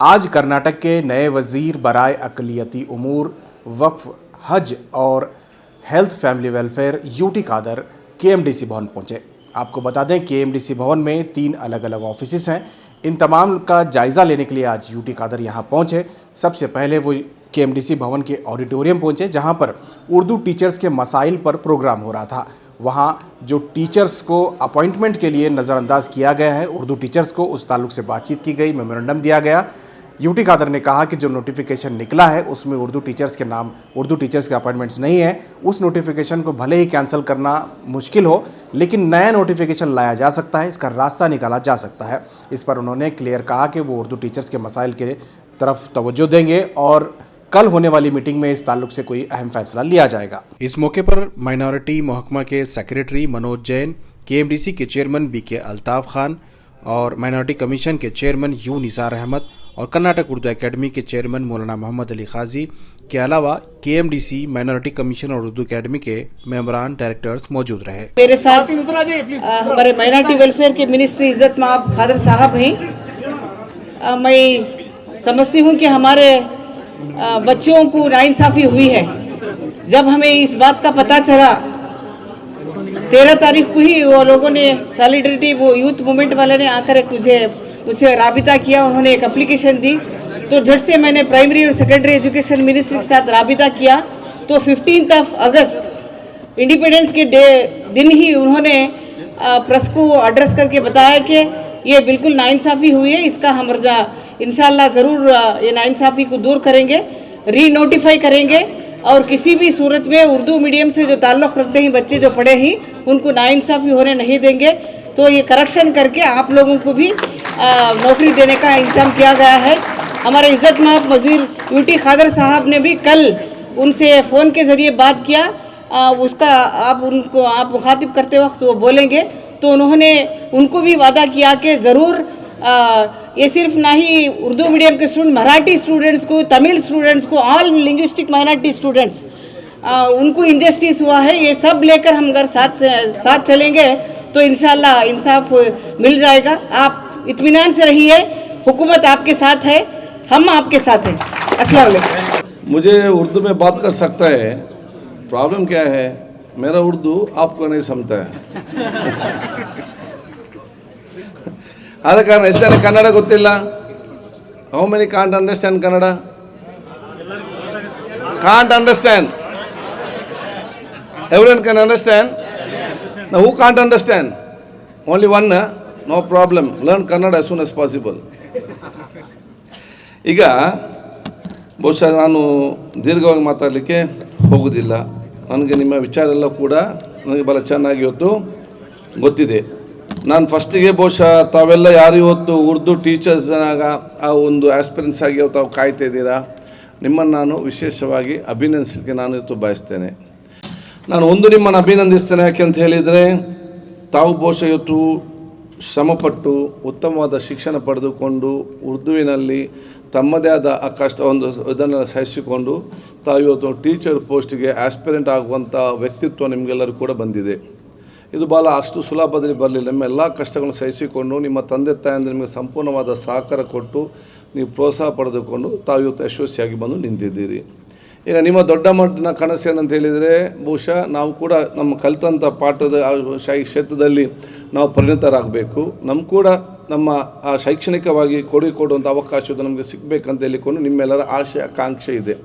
आज कर्नाटक के नए वजीर बराए अक़लियती उमूर, वक्फ, हज और health family welfare UT Khader KMDC Bhavan पहुंचे। आपको बता दें केएमडीसी भवन में 3 अलग अलग ऑफिसेस हैं। इन तमाम का जायज़ा लेने के लिए आज यूटी कादर यहां पहुंचे। सबसे पहले वो केएमडीसी भवन के ऑडिटोरियम पहुंचे, जहां पर उर्दू टीचर्स के मसाइल पर प्रोग्राम हो रहा था। वहां जो टीचर्स को अपॉइंटमेंट के लिए नज़रअंदाज किया गया है, उर्दू टीचर्स को, उस ताल्लुक से बातचीत की गई, मेमोरेंडम दिया गया। यूटी कादर ने कहा कि जो नोटिफिकेशन निकला है उसमें उर्दू टीचर्स के अपॉइंटमेंट्स नहीं है। उस नोटिफिकेशन को भले ही कैंसिल करना मुश्किल हो, लेकिन नया नोटिफिकेशन लाया जा सकता है, इसका रास्ता निकाला जा सकता है। इस पर उन्होंने क्लियर कहा कि वो उर्दू टीचर्स के मसाइल के तरफ तवज्जो देंगे और कल होने वाली मीटिंग में इस ताल्लुक से कोई अहम फैसला लिया जाएगा। इस मौके पर माइनॉरिटी महकमा के सेक्रेटरी मनोज जैन, केएमडीसी के चेयरमैन बीके अल्ताफ खान और माइनॉरिटी कमीशन के चेयरमैन यू निसार अहमद और कर्नाटक उर्दू एकेडमी के चेयरमैन मौलाना मोहम्मद अली खाजी के अलावा केएमडीसी, माइनॉरिटी कमीशन और उर्दू एकेडमी के मेंबरान डायरेक्टर्स मौजूद रहे। मेरे साथ हमारे माइनॉरिटी वेलफेयर के मिनिस्ट्री इज्जत माब खादर साहब हैं। मैं समझती हूँ कि हमारे बच्चों को नाइंसाफ़ी हुई है। जब हमें इस बात का पता चला 13 तारीख को ही वो लोगों ने सॉलिडरिटी, वो यूथ मूवमेंट वाले ने आकर मुझसे राबिता किया। उन्होंने एक एप्लीकेशन दी, तो झट से मैंने प्राइमरी और सेकेंडरी एजुकेशन मिनिस्ट्री के साथ राबिता किया। तो 15 अगस्त इंडिपेंडेंस के दिन ही उन्होंने प्रेस को एड्रेस करके बताया कि ये बिल्कुल नाइंसाफ़ी हुई है, इसका हम इंशाल्लाह ज़रूर ये नाइंसाफ़ी को दूर करेंगे, री-नोटिफाई करेंगे और किसी भी सूरत में उर्दू मीडियम से जो ताल्लुक़ रखते हैं बच्चे जो पढ़े ही, उनको नाइंसाफ़ी होने नहीं देंगे। तो ये करेक्शन करके आप लोगों को भी नौकरी देने का इंतजाम किया गया है। हमारे इज़्ज़त माब वज़ीर यूटी खादर साहब ने भी कल उनसे फ़ोन के ज़रिए बात किया। उसका आप मुखातिब करते वक्त वो बोलेंगे, तो उन्होंने उनको भी वादा किया कि ज़रूर ये सिर्फ ना ही उर्दू मीडियम के स्टूडेंट, मराठी स्टूडेंट्स को, तमिल स्टूडेंट्स को, ऑल लिंग्विस्टिक माइनॉरिटी स्टूडेंट्स, उनको इंजस्टिस हुआ है, ये सब लेकर हम अगर साथ चलेंगे तो इंशाल्लाह इंसाफ मिल जाएगा। आप इत्मीनान से रहिए, हुकूमत आपके साथ है, हम आपके साथ हैं। अस्सलाम वालेकुम। मुझे उर्दू में बात कर सकता है, प्रॉब्लम क्या है, मेरा उर्दू आपको नहीं समझता है। आದ ಕಾರಣ ಎಷ್ಟು ಜನ ಕನ್ನಡ ಗೊತ್ತಿಲ್ಲ? How many can't understand Kannada? Can't understand. Everyone can understand. Now who can't understand? Only one, no problem. Learn Kannada as soon as possible. ಈಗ ಬಹುಶಃ ನಾನು ದೀರ್ಘವಾಗಿ ಮಾತಾಡಲಿಕ್ಕೆ ಹೋಗೋದಿಲ್ಲ. ನನಗೆ ನಿಮ್ಮ ವಿಚಾರ ಎಲ್ಲ ಕೂಡ ನನಗೆ ಭಾಳ ಚೆನ್ನಾಗಿ ಇವತ್ತು ಗೊತ್ತಿದೆ. ನಾನು ಫಸ್ಟಿಗೆ ಬಹುಶಃ ತಾವೆಲ್ಲ ಯಾರು ಇವತ್ತು ಉರ್ದು ಟೀಚರ್ಸ್ನಾಗ ಆ ಒಂದು ಆಸ್ಪಿರೆನ್ಸ್ ಆಗಿ ತಾವು ಕಾಯ್ತಾ ಇದ್ದೀರಾ, ನಿಮ್ಮನ್ನು ನಾನು ವಿಶೇಷವಾಗಿ ಅಭಿನಂದಿಸಲಿಕ್ಕೆ ನಾನು ಇವತ್ತು ಬಯಸ್ತೇನೆ. ನಾನು ನಿಮ್ಮನ್ನು ಅಭಿನಂದಿಸ್ತೇನೆ ಯಾಕೆ ಅಂತ ಹೇಳಿದರೆ, ತಾವು ಬಹುಶಃ ಇವತ್ತು ಶ್ರಮಪಟ್ಟು ಉತ್ತಮವಾದ ಶಿಕ್ಷಣ ಪಡೆದುಕೊಂಡು ಉರ್ದುವಿನಲ್ಲಿ ತಮ್ಮದೇ ಆದ ಆ ಕಷ್ಟ ಇದನ್ನೆಲ್ಲ ಸಹಿಸಿಕೊಂಡು ತಾವು ಇವತ್ತು ಟೀಚರ್ ಪೋಸ್ಟಿಗೆ ಆಸ್ಪಿರೆಂಟ್ ಆಗುವಂಥ ವ್ಯಕ್ತಿತ್ವ ನಿಮಗೆಲ್ಲರೂ ಕೂಡ ಬಂದಿದೆ. ಇದು ಭಾಳ ಅಷ್ಟು ಸುಲಭದಲ್ಲಿ ಬರಲಿಲ್ಲ. ನಿಮ್ಮ ಎಲ್ಲ ಕಷ್ಟಗಳನ್ನು ಸಹಿಸಿಕೊಂಡು ನಿಮ್ಮ ತಂದೆ ತಾಯಿಯಿಂದ ನಿಮಗೆ ಸಂಪೂರ್ಣವಾದ ಸಹಕಾರ ಕೊಟ್ಟು ನೀವು ಪ್ರೋತ್ಸಾಹ ಪಡೆದುಕೊಂಡು ತಾವು ಇವತ್ತು ಯಶಸ್ವಿಯಾಗಿ ಬಂದು ನಿಂತಿದ್ದೀರಿ. ಈಗ ನಿಮ್ಮ ದೊಡ್ಡ ಮಟ್ಟಿನ ಕನಸು ಏನಂತ ಹೇಳಿದರೆ, ಬಹುಶಃ ನಾವು ಕೂಡ ನಮ್ಮ ಕಲಿತಂಥ ಪಾಠದ ಕ್ಷೇತ್ರದಲ್ಲಿ ನಾವು ಪರಿಣಿತರಾಗಬೇಕು, ನಮ್ಮ ಕೂಡ ನಮ್ಮ ಶೈಕ್ಷಣಿಕವಾಗಿ ಕೊಡುಗೆ ಕೊಡುವಂಥ ಅವಕಾಶಗಳು ನಮಗೆ ಸಿಗಬೇಕಂತ ಹೇಳಿಕೊಂಡು ನಿಮ್ಮೆಲ್ಲರ ಆಶೆ ಆಕಾಂಕ್ಷೆ ಇದೆ.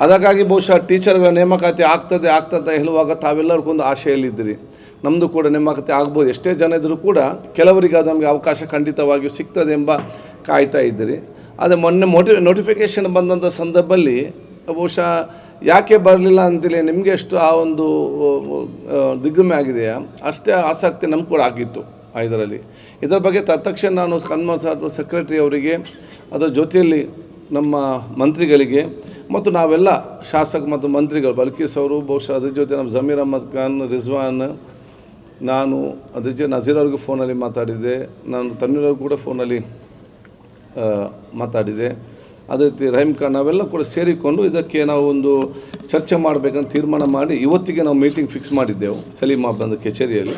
ಅದಕ್ಕಾಗಿ ಬಹುಶಃ ಟೀಚರ್ಗಳ ನೇಮಕಾತಿ ಆಗ್ತದೆ ಹೇಳುವಾಗ ತಾವೆಲ್ಲರಿಗೊಂದು ಆಶೆಯಲ್ಲಿದ್ದೀರಿ. ನಮ್ಮದು ಕೂಡ ನೇಮಕಾತಿ ಆಗ್ಬೋದು, ಎಷ್ಟೇ ಜನ ಇದ್ದರೂ ಕೂಡ ಕೆಲವರಿಗೆ ಅದು ನಮಗೆ ಅವಕಾಶ ಖಂಡಿತವಾಗಿಯೂ ಸಿಗ್ತದೆ ಎಂಬ ಕಾಯ್ತಾ ಇದ್ದೀರಿ. ಆದರೆ ಮೊನ್ನೆ ನೋಟಿಫಿಕೇಷನ್ ಬಂದಂಥ ಸಂದರ್ಭದಲ್ಲಿ ಬಹುಶಃ ಯಾಕೆ ಬರಲಿಲ್ಲ ಅಂತೇಳಿ ನಿಮಗೆ ಎಷ್ಟು ಆ ಒಂದು ದಿಗ್ಭ್ರಮೆ ಆಗಿದೆಯಾ, ಅಷ್ಟೇ ಆಸಕ್ತಿ ನಮ್ಗೆ ಕೂಡ ಆಗಿತ್ತು ಇದರಲ್ಲಿ. ಇದರ ಬಗ್ಗೆ ತತ್ಕ್ಷಣ ನಾನು ಸೆಕ್ರೆಟರಿ ಅವರಿಗೆ, ಅದರ ಜೊತೆಯಲ್ಲಿ ನಮ್ಮ ಮಂತ್ರಿಗಳಿಗೆ ಮತ್ತು ನಾವೆಲ್ಲ ಶಾಸಕ ಮತ್ತು ಮಂತ್ರಿಗಳು, ಬಲ್ಕೀಸ್ ಅವರು, ಬಹುಶಃ ಅದ್ರ ಜೊತೆ ನಮ್ಮ ಜಮೀರ್ ಅಹಮದ್ ಖಾನ್, ರಿಜ್ವಾನ್, ನಾನು ಅದ್ರ ಜೊತೆ ನಜೀರ್ ಅವ್ರಿಗೆ ಫೋನಲ್ಲಿ ಮಾತಾಡಿದೆ, ನಾನು ತನ್ವೀರ್ ಕೂಡ ಫೋನಲ್ಲಿ ಮಾತಾಡಿದೆ, ಅದೇ ರೀತಿ ರಹೀಮ್ ಖಾನ್, ನಾವೆಲ್ಲ ಕೂಡ ಸೇರಿಕೊಂಡು ಇದಕ್ಕೆ ನಾವು ಒಂದು ಚರ್ಚೆ ಮಾಡಬೇಕಂತ ತೀರ್ಮಾನ ಮಾಡಿ ಇವತ್ತಿಗೆ ನಾವು ಮೀಟಿಂಗ್ ಫಿಕ್ಸ್ ಮಾಡಿದ್ದೆವು ಸಲೀಮ್ ಅಹ್ಮದ್ ಕಚೇರಿಯಲ್ಲಿ.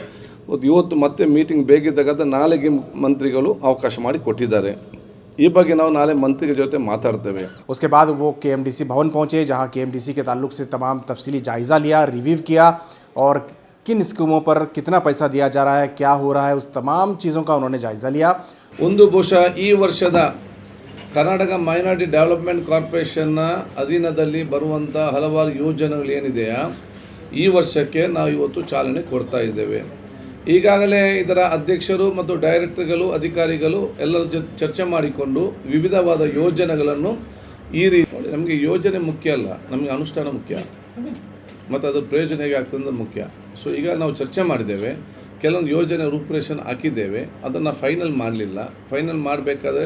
ಇವತ್ತು ಮತ್ತೆ ಮೀಟಿಂಗ್ ಬೇಕಿದ್ದಾಗ ನಾಳೆಗೆ ಮಂತ್ರಿಗಳು ಅವಕಾಶ ಮಾಡಿ ಕೊಟ್ಟಿದ್ದಾರೆ. ಈ ಬಗ್ಗೆ ನಾವು ನಾಳೆ ಮಂತ್ರಿಗಳ ಜೊತೆ ಮಾತಾಡ್ತೇವೆ. उसके बाद वो केएमडीसी भवन पहुंचे, जहां केएमडीसी के ताल्लुक से तमाम तफसीली जायज़ा लिया, रिव्यू किया और किन स्कीमों पर कितना पैसा दिया जा रहा है, क्या हो रहा है, उस तमाम चीज़ों का उन्होंने जायज़ा लिया। ಒಂದು ಬಹುಶಃ ಈ ವರ್ಷದ ಕರ್ನಾಟಕ ಮೈನಾರಿಟಿ ಡೆವಲಪ್ಮೆಂಟ್ ಕಾರ್ಪೊರೇಷನ್ನ ಅಧೀನದಲ್ಲಿ ಬರುವಂಥ ಹಲವಾರು ಯೋಜನೆಗಳು ಏನಿದೆಯಾ ಈ ವರ್ಷಕ್ಕೆ ನಾವು ಇವತ್ತು ಚಾಲನೆ ಕೊಡ್ತಾ ಇದ್ದೇವೆ. ಈಗಾಗಲೇ ಇದರ ಅಧ್ಯಕ್ಷರು ಮತ್ತು ಡೈರೆಕ್ಟರ್ಗಳು ಅಧಿಕಾರಿಗಳು ಎಲ್ಲರ ಜೊತೆ ಚರ್ಚೆ ಮಾಡಿಕೊಂಡು ವಿವಿಧವಾದ ಯೋಜನೆಗಳನ್ನು ಈ ರೀತಿ ನಮಗೆ ಯೋಜನೆ ಮುಖ್ಯ ಅಲ್ಲ, ನಮಗೆ ಅನುಷ್ಠಾನ ಮುಖ್ಯ ಮತ್ತು ಅದರ ಪ್ರಯೋಜನ ಹೇಗೆ ಆಗ್ತದೆ ಮುಖ್ಯ. ಸೊ ಈಗ ನಾವು ಚರ್ಚೆ ಮಾಡಿದ್ದೇವೆ, ಕೆಲವೊಂದು ಯೋಜನೆ ರೂಪುರೇಷೆ ಹಾಕಿದ್ದೇವೆ, ಅದನ್ನು ಫೈನಲ್ ಮಾಡಲಿಲ್ಲ. ಫೈನಲ್ ಮಾಡಬೇಕಾದ್ರೆ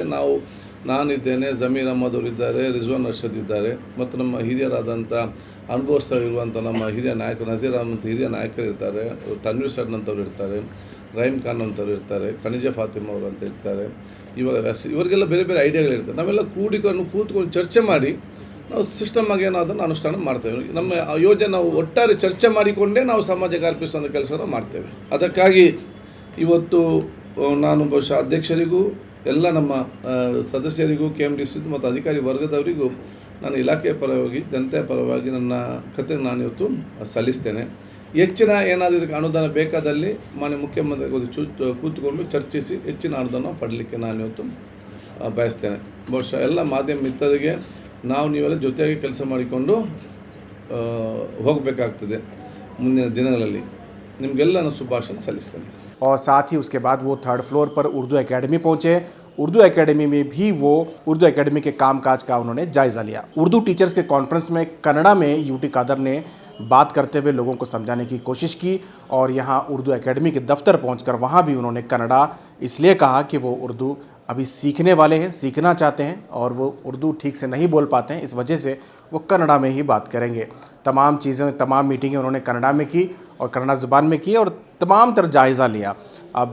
ನಾನಿದ್ದೇನೆ, ಜಮೀರ್ ಅಹಮದ್ ಅವರಿದ್ದಾರೆ, ರಿಜ್ವಾನ್ ಅರ್ಷದ್ ಇದ್ದಾರೆ ಮತ್ತು ನಮ್ಮ ಹಿರಿಯರಾದಂಥ ಅನುಭವಿಸ್ತಾಗಿರುವಂಥ ನಮ್ಮ ಹಿರಿಯ ನಾಯಕರು ನಜೀರ್ ಅಹಮದ್ ಹಿರಿಯ ನಾಯಕರು ಇರ್ತಾರೆ, ತನ್ವೀರ್ ಸರ್ ಅಂತವ್ರು ಇರ್ತಾರೆ, ರಹೀಮ್ ಖಾನ್ ಅಂತವ್ರು ಇರ್ತಾರೆ, ಖನಿಜಾ ಫಾತಿಮಾ ಅವರು ಅಂತ ಇರ್ತಾರೆ. ಇವರಿಗೆಲ್ಲ ಬೇರೆ ಬೇರೆ ಐಡಿಯಾಗಳಿರ್ತವೆ. ನಾವೆಲ್ಲ ಕೂತ್ಕೊಂಡು ಚರ್ಚೆ ಮಾಡಿ ನಾವು ಸಿಸ್ಟಮ್ ಆಗಿ ಏನೋ ಅದನ್ನು ಅನುಷ್ಠಾನ ಮಾಡ್ತೇವೆ. ನಮ್ಮ ಯೋಜನೆ ನಾವು ಒಟ್ಟಾರೆ ಚರ್ಚೆ ಮಾಡಿಕೊಂಡೇ ನಾವು ಸಮಾಜಕ್ಕೆ ಅರ್ಪಿಸುವಂಥ ಕೆಲಸನ ಮಾಡ್ತೇವೆ. ಅದಕ್ಕಾಗಿ ಇವತ್ತು ನಾನು ಬಹುಶಃ ಅಧ್ಯಕ್ಷರಿಗೂ ಎಲ್ಲ ನಮ್ಮ ಸದಸ್ಯರಿಗೂ KMDC ಮತ್ತು ಅಧಿಕಾರಿ ವರ್ಗದವರಿಗೂ ನಾನು ಇಲಾಖೆಯ ಪರವಾಗಿ ಜನತೆಯ ಪರವಾಗಿ ನನ್ನ ಕತೆ ನಾನು ಇವತ್ತು ಸಲ್ಲಿಸ್ತೇನೆ. ಹೆಚ್ಚಿನ ಏನಾದರೂ ಇದಕ್ಕೆ ಅನುದಾನ ಬೇಕಾದಲ್ಲಿ ಮಾನ್ಯ ಮುಖ್ಯಮಂತ್ರಿ ಕೂತ್ಕೊಂಡು ಚರ್ಚಿಸಿ ಹೆಚ್ಚಿನ ಅನುದಾನ ಪಡಲಿಕ್ಕೆ ನಾನು ಇವತ್ತು ಬಯಸ್ತೇನೆ. ಬಹುಶಃ ಎಲ್ಲ ಮಾಧ್ಯಮ ಮಿತ್ರರಿಗೆ ನೀವೆಲ್ಲ ಜೊತೆಯಾಗಿ ಕೆಲಸ ಮಾಡಿಕೊಂಡು ಹೋಗಬೇಕಾಗ್ತದೆ ಮುಂದಿನ ದಿನಗಳಲ್ಲಿ. ನಿಮಗೆಲ್ಲ ನಾನು ಶುಭಾಶಯ ಸಲ್ಲಿಸ್ತೇನೆ. और साथ ही उसके बाद वो 3rd फ्लोर पर उर्दू एकेडमी पहुंचे। उर्दू एकेडमी में भी वो उर्दू एकेडमी के कामकाज का उन्होंने जायज़ा लिया। उर्दू टीचर्स के कॉन्फ्रेंस में कन्नड़ा में यूटी कादर ने बात करते हुए लोगों को समझाने की कोशिश की और यहाँ उर्दू एकेडमी के दफ्तर पहुंचकर वहाँ भी उन्होंने कन्नड़ा इसलिए कहा कि वो उर्दू अभी सीखने वाले हैं, सीखना चाहते हैं और वो उर्दू ठीक से नहीं बोल पाते हैं, इस वजह से वो कन्नड़ा में ही बात करेंगे। तमाम मीटिंगें उन्होंने कन्नड़ा में की और कन्नड़ा ज़ुबान में की और तमाम तरह जायज़ा लिया। अब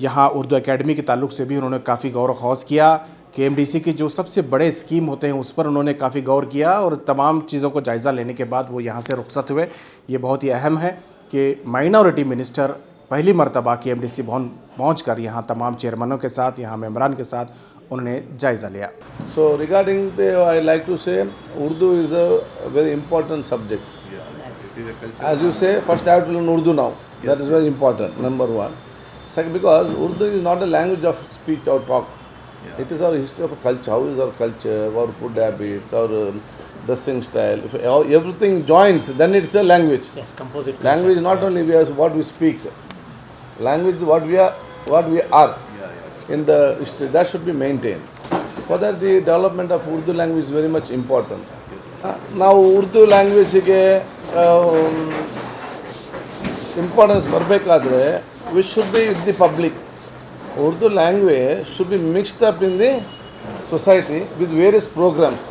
यहाँ उर्दू एकेडमी के ताल्लुक से भी उन्होंने काफ़ी गौर खौज़ किया। KMDC के जो सबसे बड़े स्कीम होते हैं उस पर उन्होंने काफ़ी गौर किया और तमाम चीज़ों को जायज़ा लेने के बाद वो यहाँ से रुखसत हुए। ये बहुत ही अहम है कि माइनॉरिटी मिनिस्टर पहली मरतबा KMDC भवन पहुँचकर यहाँ तमाम चेयरमैनों के साथ, यहाँ मेम्बरान के साथ उन्होंने जायज़ा लिया। So regarding I like to say Urdu is a very important subject. As you say, first I have to learn Urdu now. That is very important, number one. Second, because Urdu is not a language of speech or talk. It is our history of a culture. How is our culture, our food habits, our dressing style. If everything joins, then it's a language. Yes, composite language is not only what we speak. Language is what we are in the history. That should be maintained. For that, the development of Urdu language is very much important. Now, Urdu language ಗೆ importance ಬರಬೇಕಾದ್ರೆ we should be with the public. Urdu language should be mixed up in the society with various programs.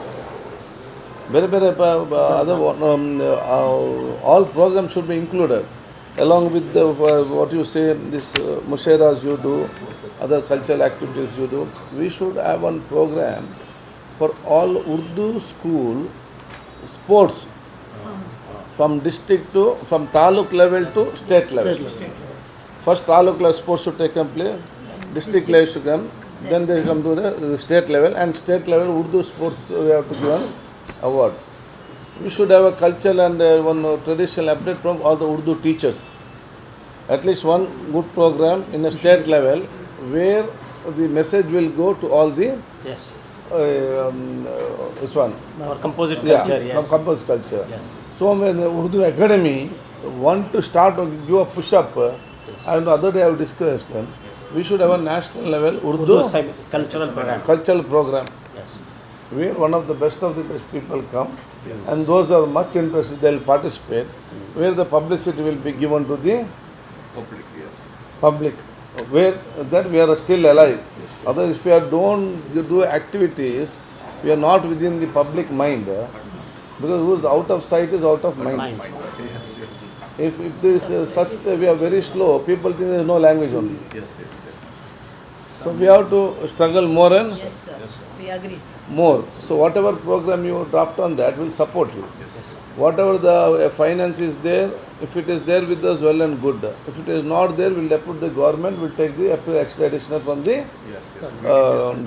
All programs should be included along with the, what you say, this musharas you do, other cultural activities you do. We should have one program for all Urdu school sports from taluk level to state level. First taluk level sports should take place, district level should come, then they come to the state level, and state level Urdu sports we have to give an award. We should have a cultural and one traditional update from all the Urdu teachers. At least one good program in a state level where the message will go to all the Yes. This one. Our composite culture, Yeah, yes. composite culture. Yes. So when the Urdu Academy want to start or give a push-up, and the other day I have discussed, we should have a national level Urdu cultural program. Yes. Where one of the best people come, and those who are much interested, they will participate, where the publicity will be given to the public, where that we are still alive. Otherwise, if we don't do activities, we are not within the public mind, because who is out of sight is out of mind. If this such we are very slow, people think there is no language only. So we have to struggle more and We agree. more. So whatever program you draft on that will support you. Whatever the finance is there, if it is there with us, well and good. If it is not there, we'll depute the government, will take the extradition from the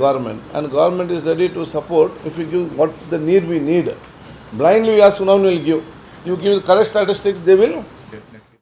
government. And government is ready to support if we give what the need we need. Blindly we ask, now we will give. You give correct statistics, they will